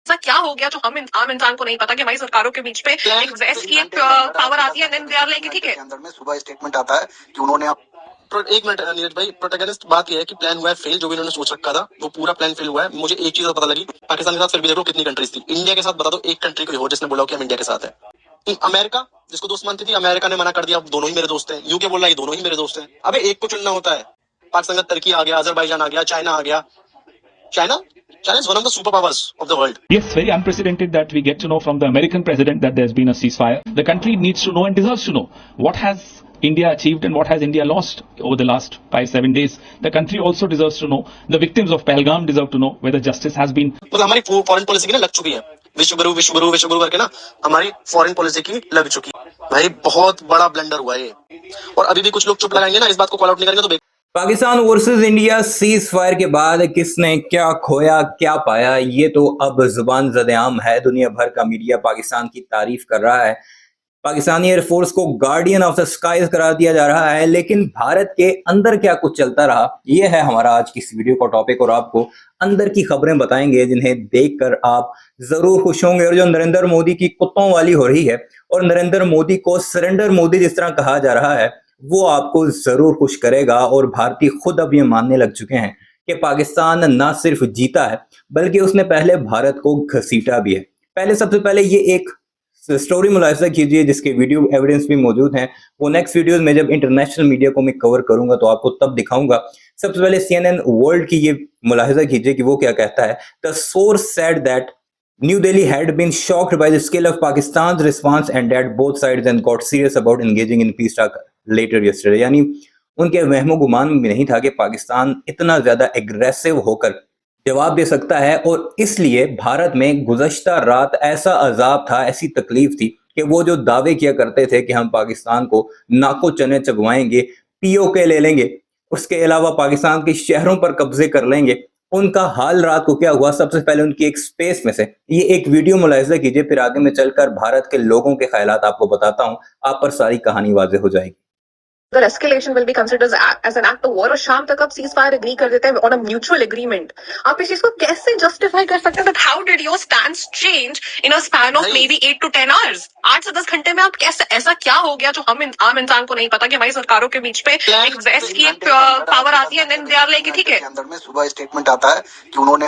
ऐसा क्या हो गया जो हम आम इंसान को नहीं पता कि हमारी सरकारों के बीच पे एक वेस्ट की एक पावर आती है, देन दे आर लाइक ठीक है। अंदर में सुबह स्टेटमेंट आता है कि उन्होंने एक मिनट नीरज भाई, प्रोटेगनिस्ट बात यह है कि प्लान हुआ है फेल, जो भी इन्होंने सोच रखा था वो पूरा प्लान फेल हुआ है। मुझे एक चीज पता लगी, पाकिस्तान के साथ फिर भी देखो कितनी कंट्रीज थी। इंडिया के साथ बता दो एक कंट्री कोई हो जिसने बोला कि हम इंडिया के साथ है। अमेरिका जिसको दोस्त मानती थी, अमेरिका ने मना कर दिया, दोनों ही मेरे दोस्त हैं। यूके बोल रहा है दोनों ही मेरे दोस्त हैं। अबे एक को चुनना होता है। पाकिस्तान का तुर्की आ गया, अजरबैजान आ गया, चाइना आ गया। China is one of the superpowers of the world. Yes, very unprecedented that we get to know from the American president that there's been a ceasefire. The country needs to know and deserves to know what has India achieved and what has India lost over the last 5-7 days. The country also deserves to know. The victims of Pahalgam deserve to know whether justice has been. मतलब हमारी foreign policy की ना लग चुकी है, विश्व गुरु करके ना हमारी फॉरेन पॉलिसी की लग चुकी है। भाई बहुत बड़ा ब्लंडर हुआ ये, और अभी भी कुछ लोग चुप लगाएंगे ना, इस बात को कॉल आउट नहीं करेंगे तो Pakistan versus India cease fire के बाद किसने क्या खोया क्या पाया, ये तो अब जुबान ज़द-ए-आम है। दुनिया भर का मीडिया पाकिस्तान की तारीफ कर रहा है, पाकिस्तानी एयरफोर्स को गार्डियन ऑफ द स्काईज करार दिया जा रहा है। लेकिन भारत के अंदर क्या कुछ चलता रहा, ये है हमारा आज की इस वीडियो का टॉपिक। और आपको अंदर की खबरें बताएंगे जिन्हें देखकर आप जरूर खुश होंगे। और जो नरेंद्र मोदी की कुत्तों वाली हो रही है और नरेंद्र मोदी को सरेंडर मोदी जिस तरह कहा जा रहा है, वो आपको जरूर खुश करेगा। और भारतीय खुद अब ये मानने लग चुके हैं कि पाकिस्तान ना सिर्फ जीता है बल्कि उसने पहले भारत को घसीटा भी है। सबसे पहले ये एक स्टोरी मुलाहिजा कीजिए जिसके वीडियो एविडेंस भी मौजूद हैं। वो नेक्स्ट वीडियोस में जब इंटरनेशनल मीडिया को मैं कवर करूंगा तो आपको तब दिखाऊंगा। सबसे पहले CNN वर्ल्ड की ये मुलाहिजा कीजिए कि वो क्या कहता है। The source said that New Delhi had been shocked by the scale of Pakistan's response and that both sides and got serious about engaging in peace talk later yesterday। यानी उनके वहमो गुमान में भी नहीं था कि पाकिस्तान इतना ज्यादा एग्रेसिव होकर जवाब दे सकता है। और इसलिए भारत में गुज़श्ता रात ऐसा अजाब था, ऐसी तकलीफ थी कि वो जो दावे किया करते थे कि हम पाकिस्तान को नाको चने चबवाएंगे, POK ले लेंगे, उसके अलावा पाकिस्तान के शहरों पर कब्जे कर लेंगे, उनका हाल रात को क्या हुआ। सबसे पहले उनकी एक स्पेस में से ये एक वीडियो मुलाहिजा कीजिए, फिर आगे में चलकर भारत के लोगों के ख्यालात आपको बताता हूं, आप पर सारी कहानी वाज़ेह हो जाएगी। The escalation will be considered as an act of war। और शाम तक आप सीज फायर एग्री कर देते हैं on a mutual agreement। आप इस चीज को कैसे जस्टिफाई कर सकते हैं? That how did your stance change in a span of maybe 8 to 10 hours? 8 से 10 घंटे में आप कैसे, ऐसा क्या हो गया जो हम आम इंसान को नहीं पता कि हमारी सरकारों के बीच पे एक वेस्ट की एक पावर आती है, देन दे आर लाइक ठीक है। अंदर में सुबह स्टेटमेंट आता है कि उन्होंने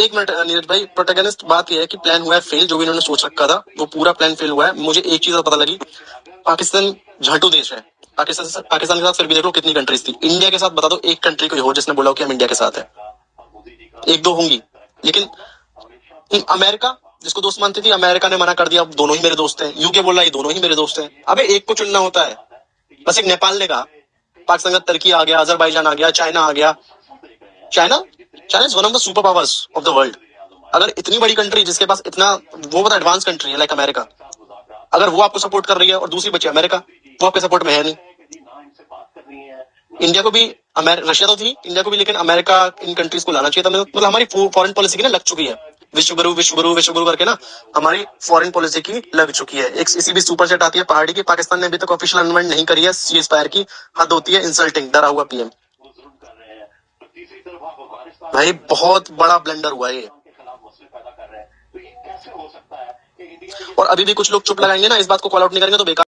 एक मिनट नीरज भाई, प्रोटेगनिस्ट बात यह है कि प्लान हुआ है फेल, जो भी इन्होंने सोच रखा था वो पूरा प्लान फेल हुआ है। मुझे एक चीज पता लगी, पाकिस्तान झाटू देश है। पाकिस्तान के साथ फिर भी देखो कितनी कंट्रीज थी। इंडिया के साथ बता दो एक कंट्री कोई हो जिसने बोला कि हम इंडिया के साथ है। एक दो होंगी, लेकिन अमेरिका जिसको दोस्त मानती थी, अमेरिका ने मना कर दिया, दोनों ही मेरे दोस्त हैं। यूके बोल रहा है दोनों ही मेरे दोस्त हैं। अबे एक को चुनना होता है। बस एक नेपाल ने कहा, पाकिस्तान का तुर्की आ गया, अजरबैजान आ गया, चाइना आ गया। China is one of the super powers of the world. अगर इतनी बड़ी कंट्री जिसके पास इतना वो बड़ा एडवांस कंट्री है लाइक अमेरिका, अगर वो आपको सपोर्ट कर रही है और दूसरी बची अमेरिका, वो आपके सपोर्ट में है नहीं। इंडिया को भी, रशिया तो थी इंडिया को भी, लेकिन अमेरिका इन कंट्रीज को लाना चाहिए था। मतलब हमारी फॉरेन पॉलिसी की ना लग चुकी है, विश्व गुरु करके ना हमारी फॉरेन पॉलिसी की लग चुकी है। एक इसी भी सुपर चैट आती है पहाड़ी की, पाकिस्तान ने अभी तक ऑफिशियल अनाउंसमेंट नहीं करी है सीज फायर की, हद होती है इंसल्टिंग, डरा हुआ PM। भाई बहुत बड़ा ब्लंडर हुआ ये, और अभी भी कुछ लोग चुप लगाएंगे ना, इस बात को कॉल आउट नहीं करेंगे तो बेकार।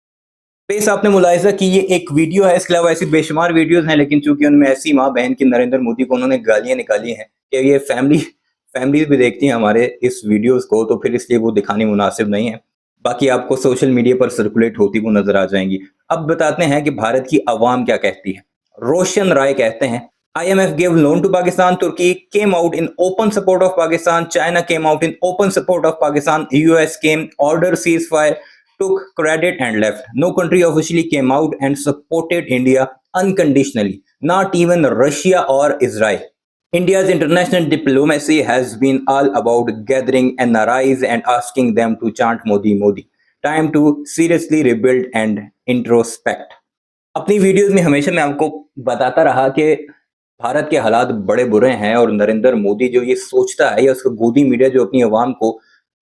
बेस आपने मुलाहिजा की ये एक वीडियो है, इसके अलावा ऐसी बेशुमार वीडियोस हैं, लेकिन चूंकि उनमें ऐसी माँ बहन की नरेंद्र मोदी को उन्होंने गालियां निकाली हैं कि ये फैमिलीज भी देखती हैं हमारे इस वीडियोस को, तो फिर इसलिए वो दिखानी मुनासिब नहीं है। बाकी आपको सोशल मीडिया पर सर्कुलेट होती वो नजर आ जाएंगी। अब बताते हैं कि भारत की अवाम क्या कहती है। रोशन राय कहते हैं, IMF gave loan to Pakistan, Turkey came out in open support of Pakistan, China came out in open support of Pakistan, US came, ordered ceasefire, took credit and left. No country officially came out and supported India unconditionally, not even Russia or Israel. India's international diplomacy has been all about gathering NRIs and asking them to chant Modi Modi. Time to seriously rebuild and introspect. अपनी videos में हमेशा मैं आपको बताता रहा कि भारत के हालात बड़े बुरे हैं, और नरेंद्र मोदी जो ये सोचता है, या उसका गोदी मीडिया जो अपनी अवाम को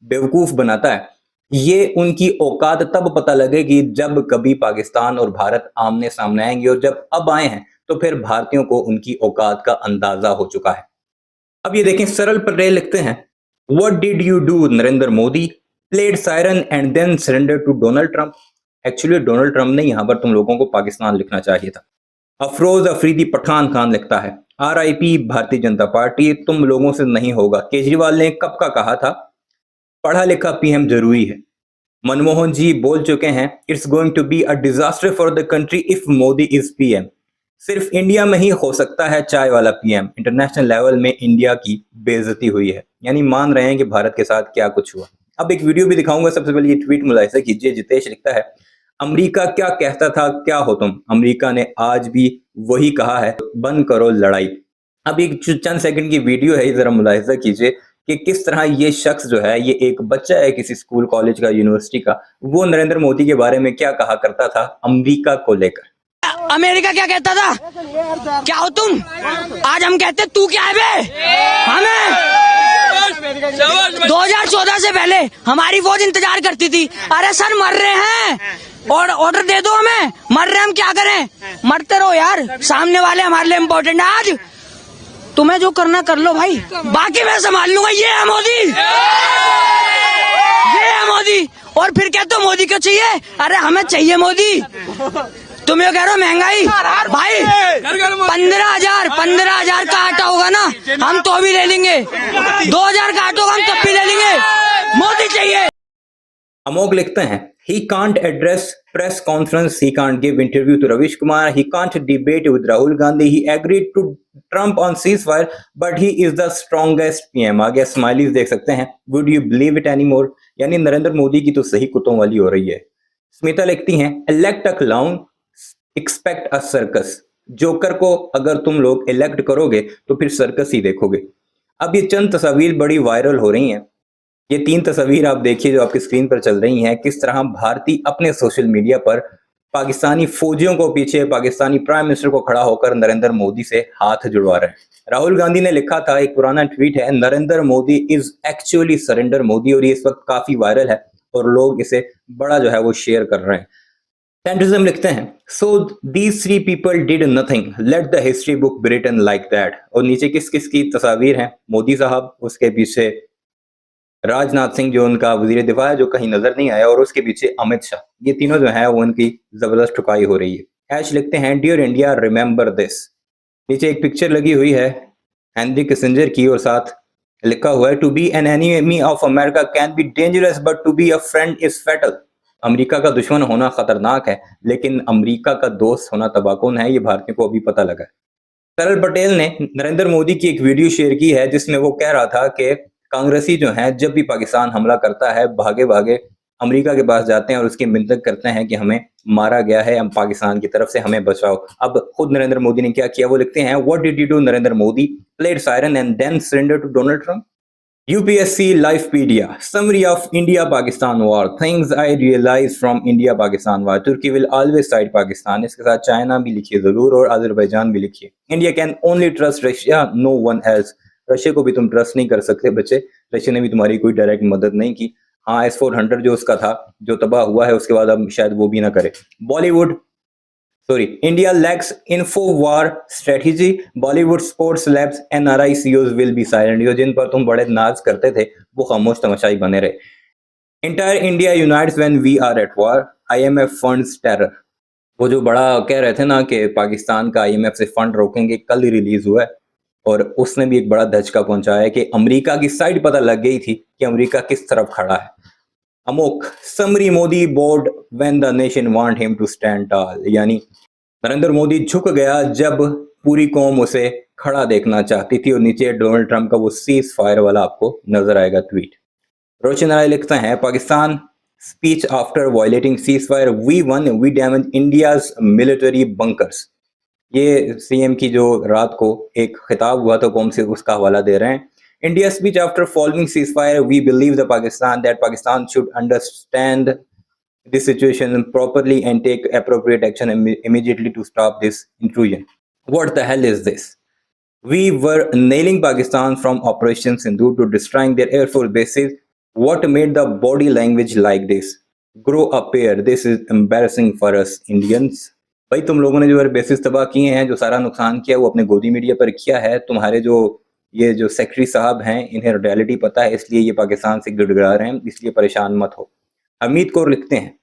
बेवकूफ बनाता है, ये उनकी औकात तब पता लगेगी जब कभी पाकिस्तान और भारत आमने सामने आएंगे। और जब अब आए हैं तो फिर भारतीयों को उनकी औकात का अंदाजा हो चुका है। अब ये देखें, सरल पटेल लिखते हैं, What did you do, Narendra Modi? Played siren and then surrendered to Donald Trump. Actually Donald Trump ने यहाँ पर तुम लोगों को पाकिस्तान लिखना चाहिए था। अफरोज अफरीदी पठान खान लिखता है, RIP भारतीय जनता पार्टी, तुम लोगों से नहीं होगा। केजरीवाल ने कब का कहा था पढ़ा लिखा PM जरूरी है। मनमोहन जी बोल चुके हैं, it's going to be a disaster for the country if Modi is PM। सिर्फ इंडिया में ही हो सकता है चाय वाला PM। इंटरनेशनल लेवल में इंडिया की बेइज्जती हुई है, यानी मान रहे हैं कि भारत के साथ क्या कुछ हुआ। अब एक वीडियो भी दिखाऊंगा। सबसे पहले ये ट्वीट मुलाहिजा कीजिए। जितेश लिखता है, अमेरिका क्या कहता था, क्या हो तुम। अमेरिका ने आज भी वही कहा है, बंद करो लड़ाई। अब एक चंद सेकंड की वीडियो है, जरा मुलाहिजा कीजिए कि किस तरह ये शख्स जो है, ये एक बच्चा है किसी स्कूल कॉलेज का यूनिवर्सिटी का, वो नरेंद्र मोदी के बारे में क्या कहा करता था अमेरिका को लेकर। अमेरिका क्या कहता था, क्या हो तुम। आज हम कहते तू क्या है बे। हमें 2014 से पहले हमारी फौज इंतजार करती थी। अरे सर मर रहे हैं और ऑर्डर दे दो हमें, मर रहे हैं, हम क्या करें। मरते रहो यार, सामने वाले हमारे लिए इम्पोर्टेंट है। आज तुम्हें जो करना कर लो भाई, बाकी मैं संभाल लूंगा। ये है मोदी, ये है मोदी। और फिर कहते हो मोदी क्यों चाहिए। अरे हमें चाहिए मोदी। तुम ये कह रहे हो महंगाई भाई, 15,000 का आटा होगा ना, हम तो भी ले लेंगे। 2,000 का आटा होगा, हम तब भी ले लेंगे। मोदी चाहिए। अमोक लिखते हैं, he can't address press conference, he can't give interview to Ravish Kumar, he can't debate with Rahul Gandhi, he agreed to Trump on ceasefire, but he is the strongest PM। आगे smileys देख सकते हैं, would you believe it anymore। यानी नरेंद्र मोदी की तो सही कुत्तों वाली हो रही है। स्मिता लिखती हैं, elect a clown, expect a circus। Joker को अगर तुम लोग इलेक्ट करोगे तो फिर सर्कस ही देखोगे। अब ये चंद तस्वीर बड़ी वायरल हो रही हैं। ये 3 तस्वीर आप देखिए जो आपकी स्क्रीन पर चल रही हैं, किस तरह भारतीय अपने सोशल मीडिया पर पाकिस्तानी फौजियों को पीछे, पाकिस्तानी प्राइम मिनिस्टर को खड़ा होकर नरेंद्र मोदी से हाथ जुड़वा रहे हैं। राहुल गांधी ने लिखा था, एक पुराना ट्वीट है, Narendra Modi is actually surrender Modi, और ये इस वक्त काफी वायरल है और लोग इसे बड़ा जो है वो शेयर कर रहे हैं। सेंट्रिज्म लिखते हैं, so these 3 people did nothing, let the history book be written like that. और नीचे किस किस की तस्वीर हैं, मोदी साहब, उसके पीछे राजनाथ सिंह जो उनका वजीर दिफा है जो कहीं नजर नहीं आया, और उसके पीछे अमित शाह। ये तीनों जो है वो उनकी जबरदस्त ठुकाई हो रही है। ऐश लिखते हैं, डियर इंडिया रिमेंबर दिस। नीचे एक पिक्चर लगी हुई है हेनरी किसिंजर की, और साथ लिखा हुआ है, to be an enemy of America can be dangerous but to be a friend is fatal. America का दुश्मन होना खतरनाक है, लेकिन अमेरिका का दोस्त होना तबाहकुन है। ये भारतीयों को अभी पता लगा है। सरल पटेल ने नरेंद्र मोदी की एक वीडियो शेयर की है जिसमें वो कह रहा था कि कांग्रेसी जो है जब भी पाकिस्तान हमला करता है भागे भागे अमेरिका के पास जाते हैं और उसकी मिन्नत करते हैं कि हमें मारा गया है, हम पाकिस्तान की तरफ से हमें बचाओ। अब खुद नरेंद्र मोदी ने क्या किया, वो लिखते हैं, what did you do Narendra Modi, played siren and then surrender to Donald Trump. UPSC Lifepedia, summary of India-Pakistan war, things I realized from India-Pakistan war, Turkey will always side Pakistan, इसके साथ चाइना भी लिखिए जरूर और अजरबैजान भी लिखिए। India can only trust Russia, no one else। Russia को भी तुम ट्रस्ट नहीं कर सकते बच्चे, रशिया ने भी तुम्हारी कोई डायरेक्ट मदद नहीं की। हाँ, S-400 जो उसका था जो तबाह हुआ है उसके बाद अब शायद वो भी ना करे। Bollywood India lacks info-war strategy, Bollywood sports labs, NRI CEOs will be silent। जो जिन पर तुम बड़े नाज करते थे वो खामोश तमाशाई बने रहे। Entire India unites when we are at war, IMF funds terror। वो जो बड़ा कह रहे थे ना कि पाकिस्तान का IMF से फंड रोकेंगे, कल ही रिलीज हुआ है और उसने भी एक बड़ा धचका पहुंचाया कि अमेरिका की साइड पता लग गई थी कि अमेरिका किस तरफ खड़ा है। अमोक, summary Modi board when the nation want him to stand tall, यानी नरेंद्र मोदी झुक गया जब पूरी कौम उसे खड़ा देखना चाहती थी। और नीचे डोनाल्ड ट्रंप का वो सीज फायर वाला आपको नजर आएगा ट्वीट। रोशन राय लिखता है, Pakistan speech after violating ceasefire, we won we damage India's military bunkers. ये सीएम की जो रात को एक खिताब हुआ था कौम से, उसका हवाला दे रहे हैं। India speech after following ceasefire, we believe that Pakistan should understand this situation properly and take appropriate action immediately to stop this intrusion. What the hell is this? We were nailing Pakistan from Operation Sindhu to destroying their air force bases. What made the body language like this? Grow up here. This is embarrassing for us Indians. भाई तुम लोगों ने जो basis तबाह किए हैं, जो सारा नुकसान किया वो अपने गोदी मीडिया पर किया है। तुम्हारे जो ये जो सेक्रेटरी साहब हैं इन्हें रियलिटी पता है, इसलिए ये पाकिस्तान से गिड़गिड़ा रहे हैं, इसलिए परेशान मत हो। हमीद कौर लिखते हैं,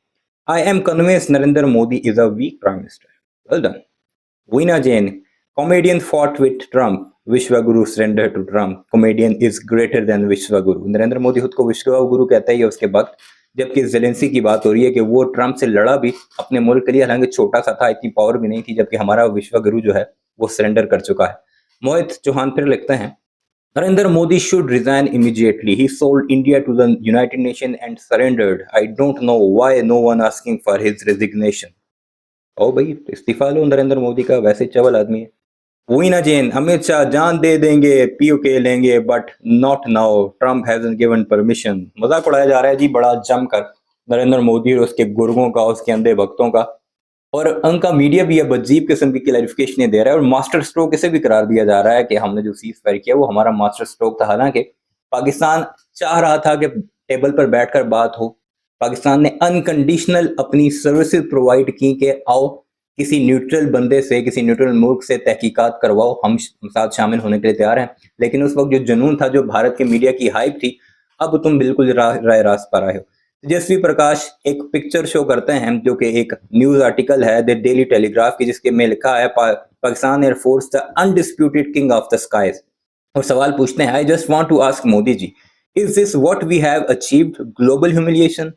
I am convince Narendra Modi is a weak prime minister. Well done. Veena Jain, comedian fought with Trump, विश्वगुरु surrender to Trump, comedian is greater than विश्वगुरु। नरेंद्र मोदी खुद को विश्वगुरु कहता है उसके वक्त, जबकि जेलेंस्की की बात हो रही है कि वो ट्रम्प से लड़ा भी अपने मुल्क के लिए, हालांकि छोटा सा था, इतनी पावर भी नहीं थी, जबकि हमारा विश्वगुरु जो है वो सरेंडर कर चुका है। मोहित चौहान फिर लिखते हैं, Narendra Modi should resign immediately. He sold India to the United Nations and surrendered. I don't know why no one asking for his resignation. ओ भाई इस्तीफा लो नरेंद्र मोदी का, वैसे चवल आदमी है। वीना जैन, अमित शाह जान दे देंगे, पीओके लेंगे, but not now, Trump hasn't given permission. मजाक उड़ाया जा रहा है जी बड़ा जमकर नरेंद्र मोदी और उसके गुर्गों का, उसके अंधे भक्तों का, और उनका मीडिया भी अब अजीब किस्म की क्लैरिफिकेशन दे रहा है और मास्टर स्ट्रोक इसे भी करार दिया जा रहा है कि हमने जो सीज फायर किया वो हमारा मास्टर स्ट्रोक था। हालांकि पाकिस्तान चाह रहा था कि टेबल पर बैठकर बात हो, पाकिस्तान ने अनकंडीशनल अपनी सर्विसेज प्रोवाइड की कि आओ किसी न्यूट्रल बंदे से, किसी न्यूट्रल मुल्क से तहकीकात करवाओ, हम साथ शामिल होने के लिए तैयार हैं। लेकिन उस वक्त जो जुनून था, जो भारत के मीडिया की हाइप थी, अब तुम बिल्कुल राय रास्त पर आए हो। तेजस्वी प्रकाश एक पिक्चर शो करते हैं जो कि एक न्यूज आर्टिकल है द डेली टेलीग्राफ की, जिसके में लिखा है Pakistan air force the undisputed king of the skies, और सवाल पूछते हैं, I just want to ask Modi ji, is this what we have achieved, global humiliation?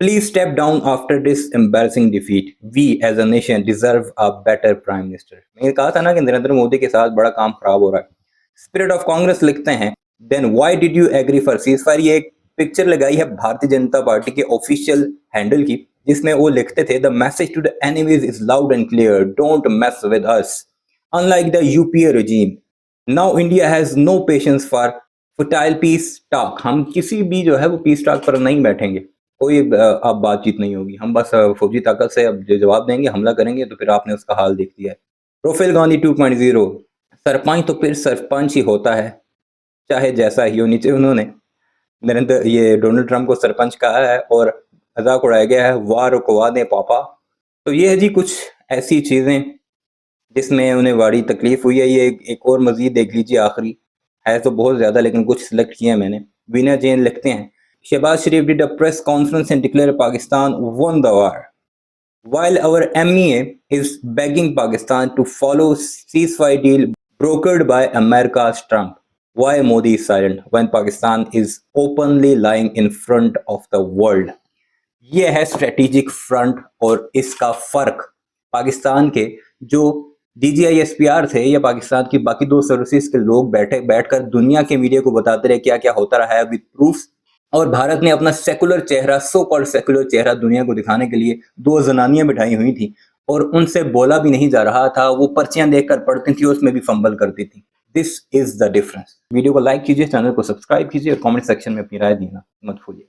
Please step down after this embarrassing defeat, we as a nation deserve a better prime minister. मैंने कहा था ना कि नरेंद्र मोदी के साथ बड़ा काम खराब हो रहा है। स्पिरिट ऑफ कांग्रेस लिखते हैं, then why did you agree for ceasefire? ये एक पिक्चर लगाई है भारतीय जनता पार्टी के ऑफिशियल हैंडल की, जिसमें वो लिखते थे, the message to the enemies is loud and clear, don't mess with us, unlike the UPA regime, now India has no patience for fertile peace talk. हम किसी भी जो है वो पीस टॉक पर नहीं बैठेंगे, कोई अब बातचीत नहीं होगी, हम बस फौजी ताकत से अब जवाब देंगे, हमला करेंगे, तो फिर आपने उसका हाल देख लिया है। प्रोफिल गांधी 2.0, सरपंच तो फिर सरपंच ही होता है, चाहे जैसा ही हो। नीचे उन्होंने ये डोनाल्ड ट्रम्प को सरपंच कहा है और मजाक उड़ाया गया है, वाह रुकवा दें पापा। तो ये है जी कुछ ऐसी चीज़ें जिसमें उन्हें बड़ी तकलीफ हुई है। ये एक और मजीद देख लीजिए, आखिरी है तो बहुत ज़्यादा, लेकिन कुछ सिलेक्ट किया है मैंने। वीना जैन लिखते हैं, Shahbaz Sharif did a press conference and declare Pakistan won the war, while our MEA is begging Pakistan to follow ceasefire deal brokered by America's Trump. Why Modi is silent when Pakistan is openly lying in front of the world? ये है strategic front और इसका फर्क। पाकिस्तान के जो DGI-SPR थे या पाकिस्तान की बाकी दो सर्विसेज के लोग बैठकर दुनिया के मीडिया को बताते रहे क्या क्या होता रहा है विद प्रूफ, और भारत ने अपना सेकुलर चेहरा, सो कॉल्ड सेकुलर चेहरा दुनिया को दिखाने के लिए दो जनानियां बिठाई हुई थी और उनसे बोला भी नहीं जा रहा था, वो पर्चियां देखकर पढ़ती थी, उसमें भी फंबल करती थी। This is the difference. Video को लाइक कीजिए, चैनल को सब्सक्राइब कीजिए और कमेंट सेक्शन में अपनी राय देना मत भूलिए।